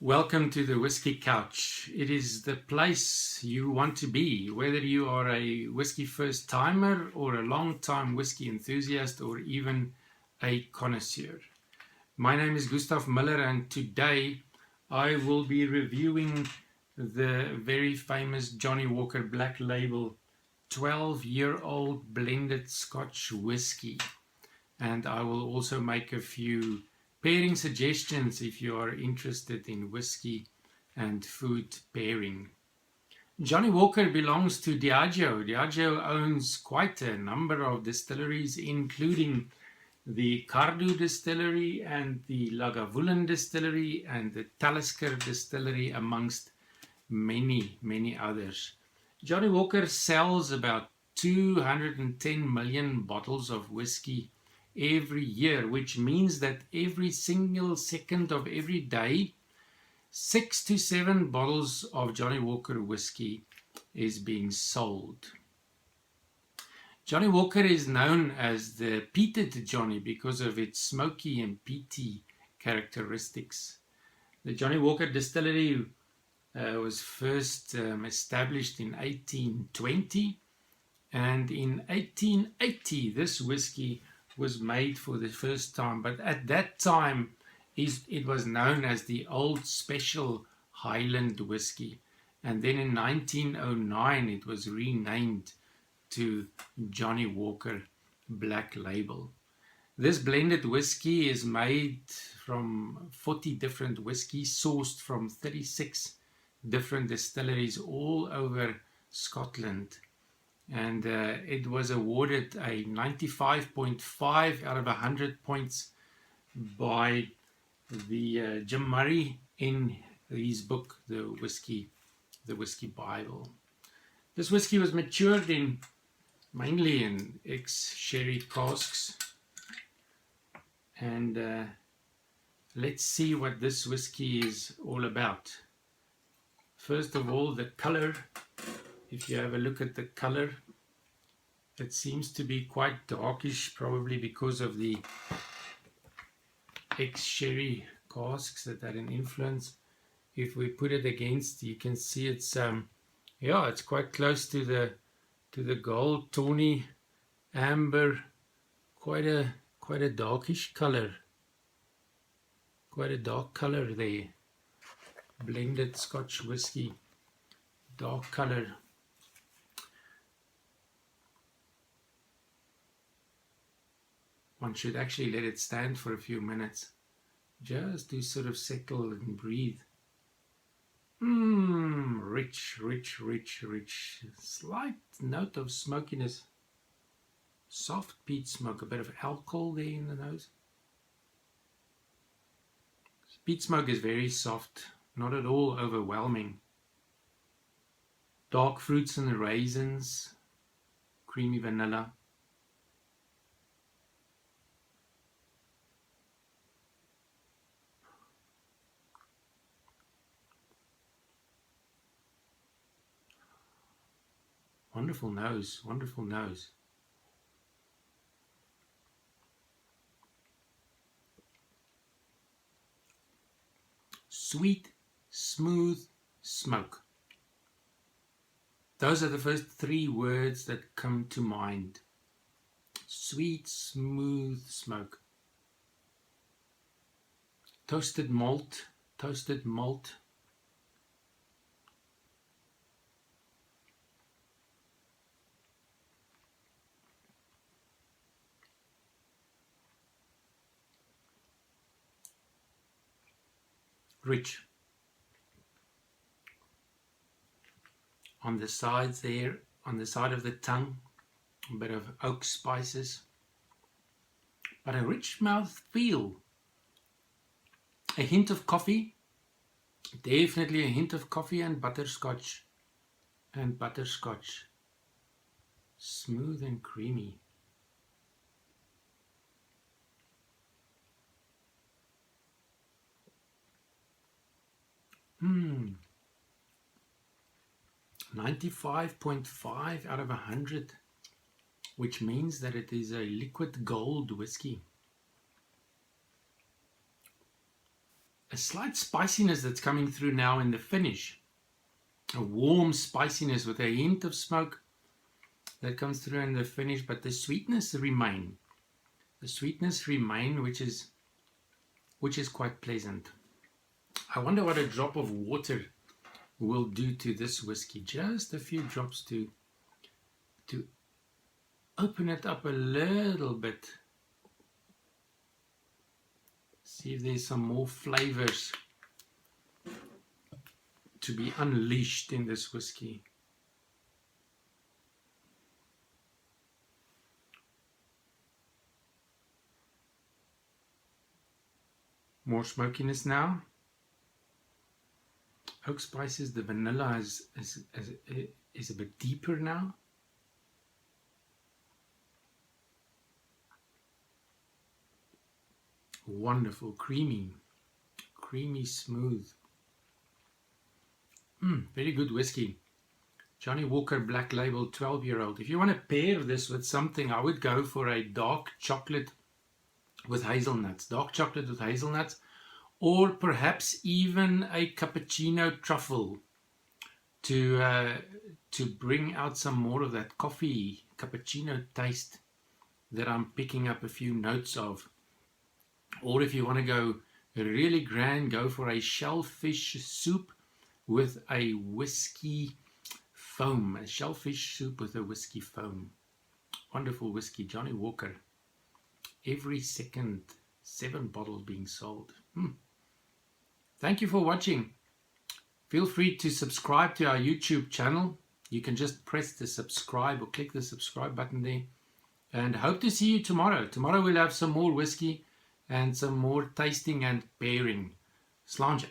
Welcome to the Whiskey Couch. It is the place you want to be, whether you are a whiskey first timer or a long time whiskey enthusiast or even a connoisseur. My name is Gustav Miller, and today I will be reviewing the very famous Johnnie Walker Black Label 12-year-old blended Scotch whiskey. And I will also make a few pairing suggestions if you are interested in whiskey and food pairing. Johnnie Walker belongs to Diageo. Diageo owns quite a number of distilleries, including the Cardo Distillery and the Lagavulin Distillery and the Talisker Distillery, amongst many others. Johnnie Walker sells about 210 million bottles of whiskey every year, which means that every single second of every day, 6 to 7 bottles of Johnnie Walker whiskey is being sold. Johnnie Walker is known as the peated Johnnie because of its smoky and peaty characteristics. The Johnnie Walker distillery was first established in 1820, and in 1880 this whiskey was made for the first time, but at that time it was known as the Old Special Highland Whiskey, and then in 1909 it was renamed to Johnnie Walker Black Label. This blended whiskey is made from 40 different whiskeys sourced from 36 different distilleries all over Scotland. And it was awarded a 95.5 out of 100 points by the Jim Murray in his book, The Whiskey Bible. This whiskey was matured mainly in ex-sherry casks. And let's see what this whiskey is all about. First of all, the color. If you have a look at the color, it seems to be quite darkish, probably because of the ex-sherry casks that had an influence. If we put it against, you can see it's it's quite close to the gold, tawny, amber, quite a darkish color, quite a dark color there. Blended Scotch whiskey, dark color. One should actually let it stand for a few minutes just to sort of settle and breathe. Rich. Slight note of smokiness. Soft peat smoke, a bit of alcohol there in the nose. Peat smoke is very soft, not at all overwhelming. Dark fruits and raisins, creamy vanilla. Wonderful nose, wonderful nose. Sweet, smooth smoke. Those are the first 3 words that come to mind. Sweet, smooth smoke. Toasted malt. Rich. On the sides there, on the side of the tongue, a bit of oak spices, but a rich mouth feel. A hint of coffee, definitely a hint of coffee and butterscotch. Smooth and creamy. 95.5 out of 100, which means that it is a liquid gold whiskey. a slight spiciness that's coming through now in the finish. A warm spiciness with a hint of smoke that comes through in the finish, but the sweetness remain. The sweetness remain, which is quite pleasant. I wonder what a drop of water will do to this whiskey. Just a few drops to open it up a little bit. See if there's some more flavors to be unleashed in this whiskey. More smokiness now. Oak spices, the vanilla is a bit deeper now. Wonderful, creamy, smooth. Very good whiskey. Johnnie Walker Black Label 12-year-old. If you want to pair this with something, I would go for a dark chocolate with hazelnuts. Dark chocolate with hazelnuts. Or perhaps even a cappuccino truffle to bring out some more of that coffee cappuccino taste that I'm picking up a few notes of. Or if you want to go really grand, go for a shellfish soup with a whiskey foam. A shellfish soup with a whiskey foam. Wonderful whiskey, Johnnie Walker. Every second, 7 bottles being sold. Thank you for watching. Feel free to subscribe to our YouTube channel. You can just press the subscribe or click the subscribe button there. And hope to see you tomorrow. Tomorrow we'll have some more whiskey and some more tasting and pairing. Sláinte.